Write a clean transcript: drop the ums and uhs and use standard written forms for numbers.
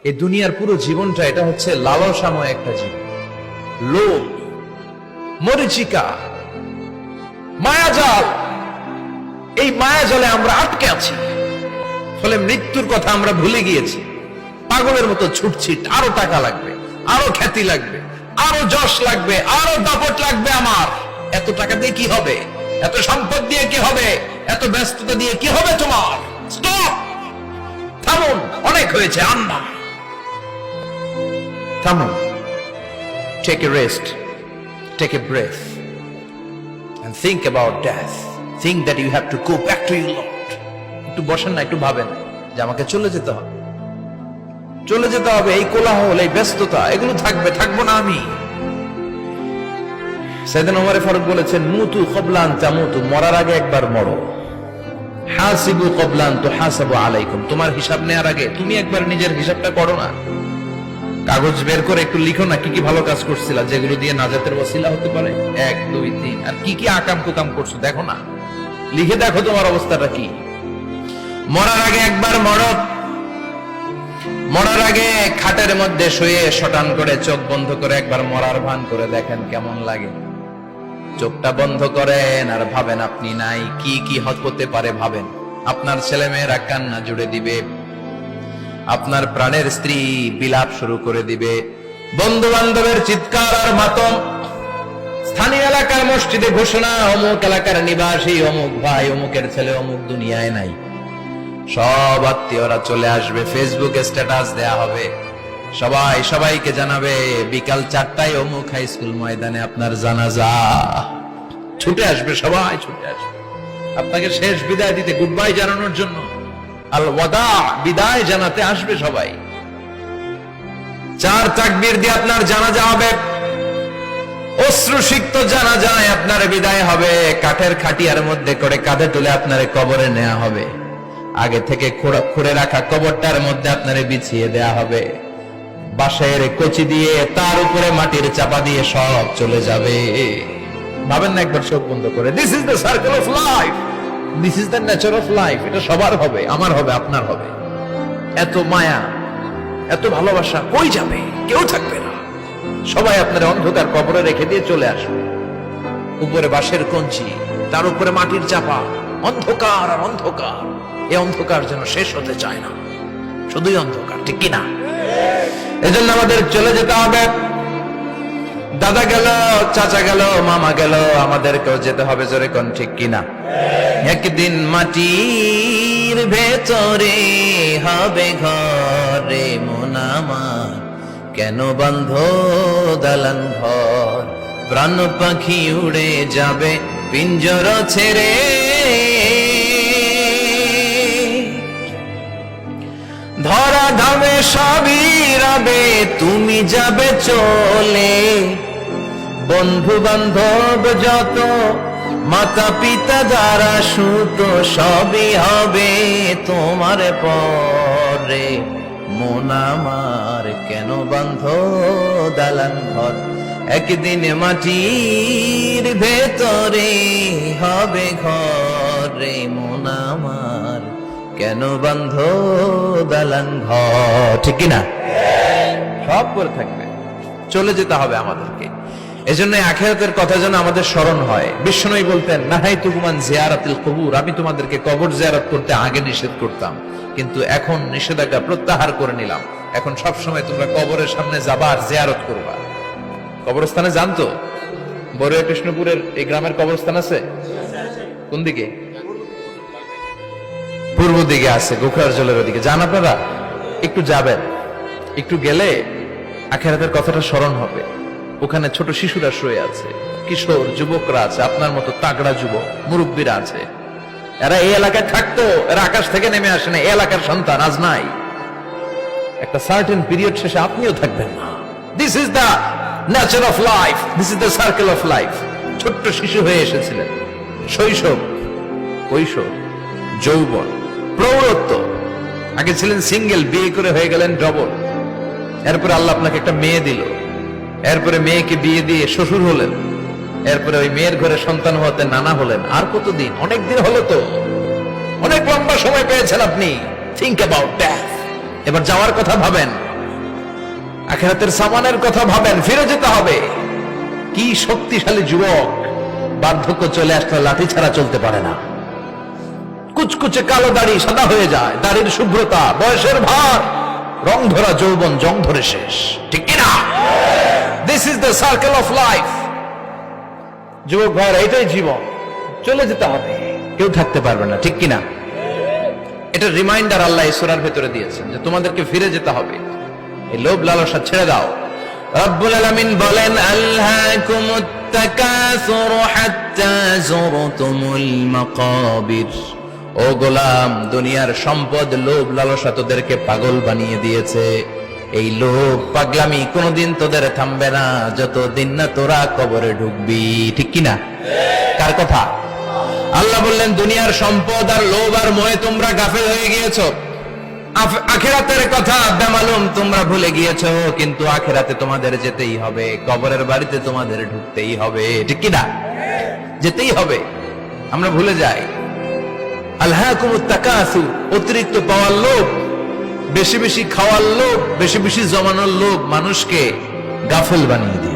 এই দুনিয়ার পুরো জীবনটা এটা হচ্ছে লালসাময় একটা জীবন, লোভ, মরিচিকা, মায়াজাল। এই মায়াজালে আমরা আটকে আছি, ফলে মৃত্যুর কথা আমরা ভুলে গিয়েছি। পাগলের মতো ছুটছি, আরো টাকা লাগবে, আরো খ্যাতি লাগবে, আরো যশ লাগবে, আরো দাপট লাগবে। আমার এত টাকা দিয়ে কি হবে? এত সম্পদ দিয়ে কি হবে? এত ব্যস্ততা দিয়ে কি হবে তোমার? স্টপ, থামুন, অনেক হয়েছে। আন্না, থামুন, take a rest, take a breath and think about death. Think that you have to go back to your Lord. একটু বসেন না, একটু ভাবেন যে আমাকে চলে যেতে হবে, চলে যেতে হবে। এই কোলাহল, এই ব্যস্ততা, এগুলো থাকবে, থাকবো না আমি। সাইয়েদনা ওমর ফারুক বলেছেন, মুতু ক্বাবলা আন তামুতু, মরার আগে একবার মরো। হাসিবু ক্বাবলা আন তুহাসাবু আলাইকুম, তোমার হিসাব নেওয়ার আগে তুমি একবার নিজের হিসাবটা করো না। কাগজ বের করে একটু লিখো না, কি কি ভালো কাজ করছিলা, যেগুলো দিয়ে নাজাতের ওসিলা হতে পারে। 1 2 3, আর কি কি আকাম কুকাম করছো দেখো না, লিখে দেখো তোমার অবস্থাটা কি। মরার আগে একবার মরো। মরার আগে খাটের মধ্যে শুয়ে শটান করে চোখ বন্ধ করে একবার মরার ভান করে দেখেন কেমন লাগে। চোখটা বন্ধ করেন আর ভাবেন আপনি নাই, কি কি হতে পারে ভাবেন। আপনার ছেলে মেয়েরা কান্না জুড়ে দিবে, আপনার প্রাণের স্ত্রী বিলাপ শুরু করে দিবে, বন্ধু বান্ধবের চিৎকার আর মাতম, স্থানীয় এলাকার মসজিদে ঘোষণা, অমুক এলাকার নিবাসী অমুক ভাই অমুকের ছেলে অমুক দুনিয়ায় নাই। সব আত্মীয়রা চলে আসবে, ফেসবুকে স্ট্যাটাস দেয়া হবে, সবাই সবাইকে জানাবে বিকাল 4টায় অমুক হাই স্কুল ময়দানে আপনার জানাজা। ছুটে আসবে, সবাই ছুটে আসবে আপনাকে শেষ বিদায় দিতে, গুড বাই জানানোর জন্য, আল ওয়াদা, বিদায় জানাতে আসবে সবাই। 4 তাকবীর দিয়ে আপনার জানাজা হবে, অশ্রুসিক্ত জানাজায় আপনার বিদায় হবে। কাঠের খাটিয়ার মধ্যে করে কাঁধে তুলে আপনার কবরে নেওয়া হবে। আগে থেকে খুঁড়ে রাখা কবরটার মধ্যে আপনারে বিছিয়ে দেয়া হবে। বাঁশের কচি দিয়ে তার উপরে মাটির চাপা দিয়ে সব চলে যাবে। ভাবেন না একবার চোখ বন্ধ করে, this is the circle of life, this is the nature of life. এটা সবার হবে, আমার হবে, আপনার হবে। এত মায়া, এত ভালোবাসা কই যাবে? কেউ থাকবে না, সবাই আপনার অন্ধকার কবরে রেখে দিয়ে চলে আসবে। উপরে বাঁশের কঞ্চি, তার উপরে মাটির চাপা, অন্ধকার আর অন্ধকার। এই অন্ধকার যেন শেষ হতে চায় না, শুধুই অন্ধকার, ঠিক কিনা? এজন্য আমাদের চলে যেতে হবে। দাদা গেল, চাচা গেল, মামা গেল, আমাদেরকেও যেতে হবে, জোরে কোন ঠিক কিনা? একদিন মাটির ভেতরে হবে ঘরে মন আমার, কেন বন্ধ দালান ঘর, প্রাণ পাখি উড়ে যাবে পিঞ্জর ছেড়ে। ধরা ধামে সবই রবে, তুমি যাবে চলে। বন্ধু বান্ধব যত, মাতা পিতা যারা সুত, সবই হবে তোমার পরে। মন আমার কেন বন্ধ দালান ঘর, একদিন মাটির ভেতরে হবে ঘরে মন আমার, কেন বন্ধ দালান ঘর, ঠিক কিনা? সব করে থাকবে, চলে যেতে হবে আমাদেরকে। এজন্য আখিরাতের কথা যেন আমাদের স্মরণ হয়। বিশ্বনবী বলতেন, নাহাইতুকুম আন জিয়ারাতিল কুবুর, আমি তোমাদেরকে কবর জিয়ারত করতে আগে নিষেধ করতাম, কিন্তু এখন নিষেধাজ্ঞা প্রত্যাহার করে নিলাম। এখন সব সময় তোমরা কবরের সামনে যাবা আর জিয়ারত করবা। কবরস্থানে জানতো, বড়ুয়া কৃষ্ণপুরের এই গ্রামের কবরস্থান আছে কোন দিকে? পূর্ব দিকে আছে, গোখরার জলের ওদিকে। যান আপনারা, একটু যাবেন, একটু গেলে আখিরাতের কথাটা স্মরণ হবে। ওখানে ছোট শিশুরা শুয়ে আছে, কিশোর যুবকরা আছে, আপনার মতো তাগড়া যুবক মুরব্বীরা আছে। এরা এই এলাকায় থাকতো, এরা আকাশ থেকে নেমে আসে না, এই এলাকার সন্তান আজ নাই। একটা সার্টেন পিরিয়ড শেষে আপনিও থাকবেন না। This is the nature of life, this is the circle of life. ছোট্ট শিশু হয়ে এসেছিলেন, শৈশব, কৈশোর, যৌবন, প্রৌঢ়ত্ব। আগে ছিলেন সিঙ্গেল, বিয়ে করে হয়ে গেলেন ডবল। এরপরে আল্লাহ আপনাকে একটা মেয়ে দিল, এরপরে মেয়েকে বিয়ে দিয়ে শ্বশুর হলেন, এরপরে ওই মেয়ের ঘরে সন্তান হতে নানা হলেন। আর কতদিন? অনেক দিন হলো তো, অনেক লম্বা সময় পেয়েছেন আপনি। Think about that. এবার যাওয়ার কথা ভাবেন। আখিরাতের সামানের কথা ভাবেন, ফিরে যেতে হবে। কি শক্তিশালী যুবক, বার্ধক্য চলে আসলে লাঠি ছাড়া চলতে পারে না। কুচকুচে কালো দাড়ি সাদা হয়ে যায়, দাড়ির শুভ্রতা, বয়সের ভার, রং ধরা যৌবন জং ধরে শেষ, ঠিক কিনা? This is the circle of life. যুবক ভাইরা, এটাই জীবন, চলে যেতে হবে, কেউ থাকতে পারবে না, ঠিক কিনা? এটা রিমাইন্ডার আল্লাহ এই সূরার ভেতরে দিয়েছেন যে তোমাদেরকে ফিরে যেতে হবে, এই লোভ লালসা ছেড়ে দাও। রব্বুল আলামিন বলেন, আলহাকুমুত তাকাসুর হাত্তা যুরতুমুল মাকাবির। ও গোলাম, দুনিয়ার সম্পদ, লোভ লালসা তোদেরকে পাগল বানিয়ে দিয়েছে। এই লোভ পাগলামি কোনোদিন তোদের থামবে না যতদিন না তোরা কবরে ঢুকবি, ঠিক কিনা? কার কথা? আল্লাহ বললেন, দুনিয়ার সম্পদ আর লোভ আর মোহে তোমরা গাফেল হয়ে গিয়েছো। আখিরাতের কথা বেমালুম তোমরা ভুলে গিয়েছো, কিন্তু আখিরাতে তোমাদের যেতেই হবে, কবরের বাড়িতে তোমাদের ঢুকতেই হবে, ঠিক কিনা? যেতেই হবে। আমরা ভুলে যাই। আলহাকুমুত তাকাসুর, অতিরিক্ত পাওয়ার লোভ, বেশি বেশি খাওয়ার লোভ, বেশি বেশি জমানোর লোভ মানুষকে গাফেল বানিয়ে দিয়েছে।